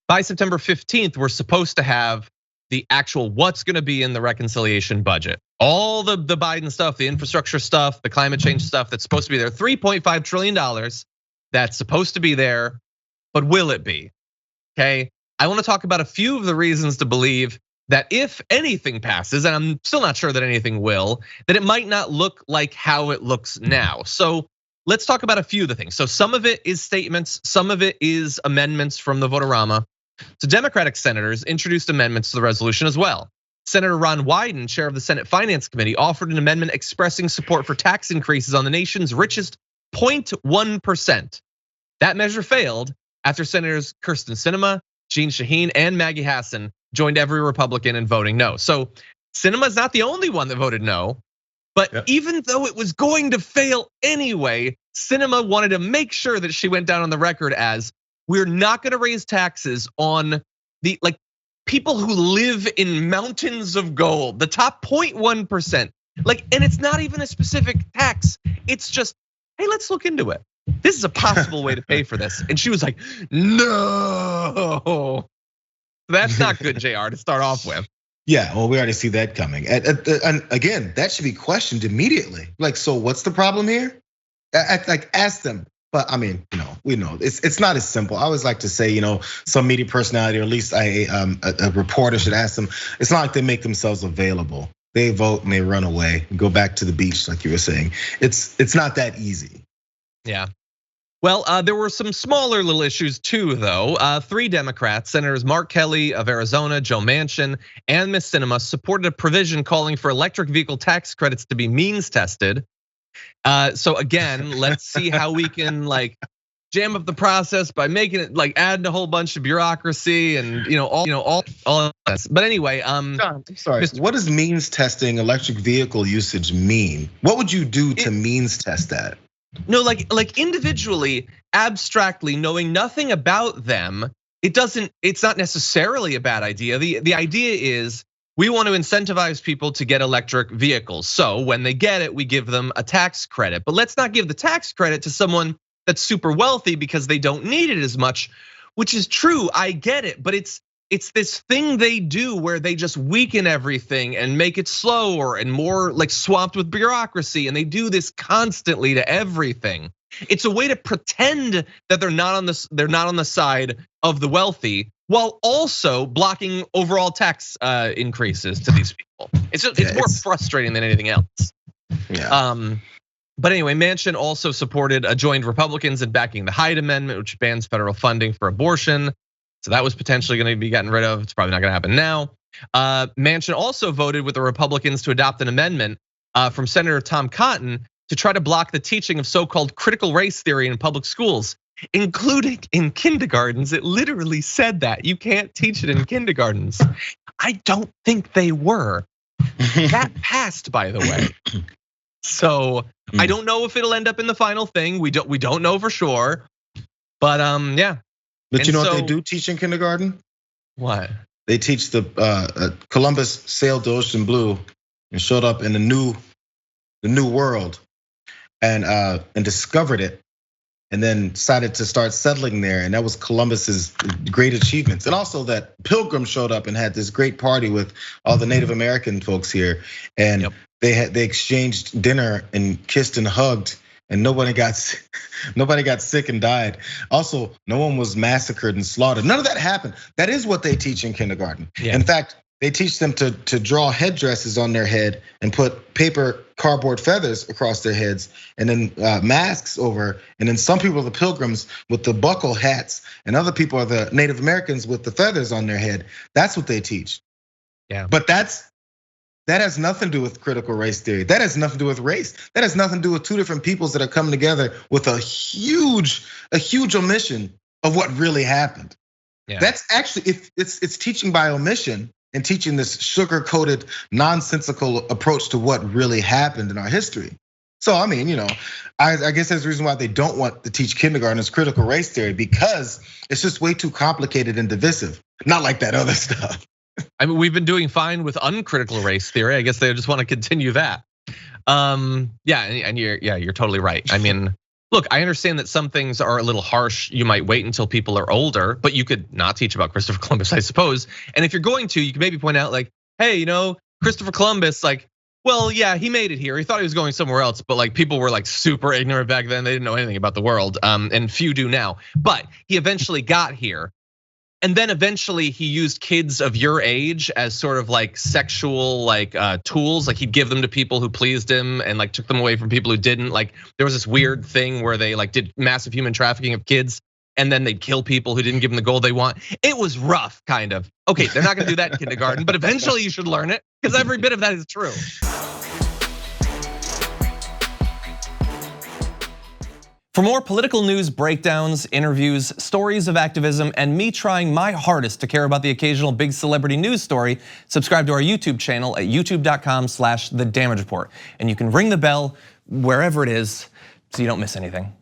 by September 15th, we're supposed to have the actual what's gonna be in the reconciliation budget. All the Biden stuff, the infrastructure stuff, the climate change stuff that's supposed to be there, $3.5 trillion that's supposed to be there, but will it be? Okay, I wanna talk about a few of the reasons to believe that if anything passes, and I'm still not sure that anything will, that it might not look like how it looks now. So let's talk about a few of the things. So some of it is statements, some of it is amendments from the Votorama. So Democratic senators introduced amendments to the resolution as well. Senator Ron Wyden, chair of the Senate Finance Committee, offered an amendment expressing support for tax increases on the nation's richest 0.1%. That measure failed after Senators Kirsten Sinema, Jeanne Shaheen, and Maggie Hassan joined every Republican in voting no. So Sinema's not the only one that voted no, but even though it was going to fail anyway, Sinema wanted to make sure that she went down on the record as, we're not gonna raise taxes on the people who live in mountains of gold, the top 0.1%. And it's not even a specific tax. It's just, hey, let's look into it. This is a possible way to pay for this. And she was like, no. That's not good, JR, to start off with. Yeah, well, we already see that coming. And again, that should be questioned immediately. So what's the problem here? Ask them. But I mean, we know it's not as simple. I always like to say, some media personality, or at least a reporter should ask them. It's not like they make themselves available. They vote and they run away and go back to the beach, like you were saying. It's not that easy. Yeah. Well, there were some smaller little issues too, though. 3 Democrats, Senators Mark Kelly of Arizona, Joe Manchin, and Ms. Sinema supported a provision calling for electric vehicle tax credits to be means tested. So again, let's see how we can jam up the process by making it adding a whole bunch of bureaucracy and all this. But anyway, John, I'm sorry. What does means testing electric vehicle usage mean? What would you do to means test that? No, like individually, abstractly, knowing nothing about them, it's not necessarily a bad idea. The idea is we want to incentivize people to get electric vehicles. So when they get it, we give them a tax credit. But let's not give the tax credit to someone that's super wealthy because they don't need it as much, which is true, I get it. But it's this thing they do where they just weaken everything and make it slower and more swamped with bureaucracy. And they do this constantly to everything. It's a way to pretend that they're not on the side of the wealthy, while also blocking overall tax increases to these people. It's more frustrating than anything else. Yeah. But anyway, Manchin also joined Republicans in backing the Hyde Amendment, which bans federal funding for abortion. So that was potentially going to be gotten rid of. It's probably not going to happen now. Manchin also voted with the Republicans to adopt an amendment from Senator Tom Cotton to try to block the teaching of so-called critical race theory in public schools, including in kindergartens. It literally said that you can't teach it in kindergartens. I don't think they were. That passed, by the way. So I don't know if it'll end up in the final thing. We don't know for sure. But yeah. But you know what they do teach in kindergarten? What? They teach the Columbus sailed the ocean blue and showed up in the new world and discovered it, and then decided to start settling there. And that was Columbus's great achievements. And also that Pilgrim showed up and had this great party with all the Native American folks here. And they exchanged dinner and kissed and hugged. And nobody got sick and died. Also, no one was massacred and slaughtered. None of that happened. That is what they teach in kindergarten. Yeah. In fact, they teach them to draw headdresses on their head and put paper cardboard feathers across their heads, and then masks over. And then some people are the Pilgrims with the buckle hats, and other people are the Native Americans with the feathers on their head. That's what they teach. Yeah. But that has nothing to do with critical race theory. That has nothing to do with race. That has nothing to do with 2 different peoples that are coming together with a huge omission of what really happened. Yeah. That's actually, it's teaching by omission and teaching this sugar-coated, nonsensical approach to what really happened in our history. So I mean, I guess there's a reason why they don't want to teach kindergarten as critical race theory, because it's just way too complicated and divisive. Not like that other stuff. I mean, we've been doing fine with uncritical race theory. I guess they just want to continue that. Yeah, and you're totally right. I mean, look, I understand that some things are a little harsh. You might wait until people are older, but you could not teach about Christopher Columbus, I suppose. And if you're going to, you can maybe point out like, hey, Christopher Columbus, like, well, yeah, he made it here. He thought he was going somewhere else, but like people were like super ignorant back then. They didn't know anything about the world, and few do now. But he eventually got here. And then eventually he used kids of your age as sort of like sexual like tools. Like he'd give them to people who pleased him and like took them away from people who didn't. Like there was this weird thing where they like did massive human trafficking of kids and then they'd kill people who didn't give them the gold they want. It was rough, kind of. Okay, they're not gonna do that in kindergarten, but eventually you should learn it because every bit of that is true. For more political news, breakdowns, interviews, stories of activism, and me trying my hardest to care about the occasional big celebrity news story, subscribe to our YouTube channel at youtube.com/The Damage Report. And you can ring the bell wherever it is so you don't miss anything.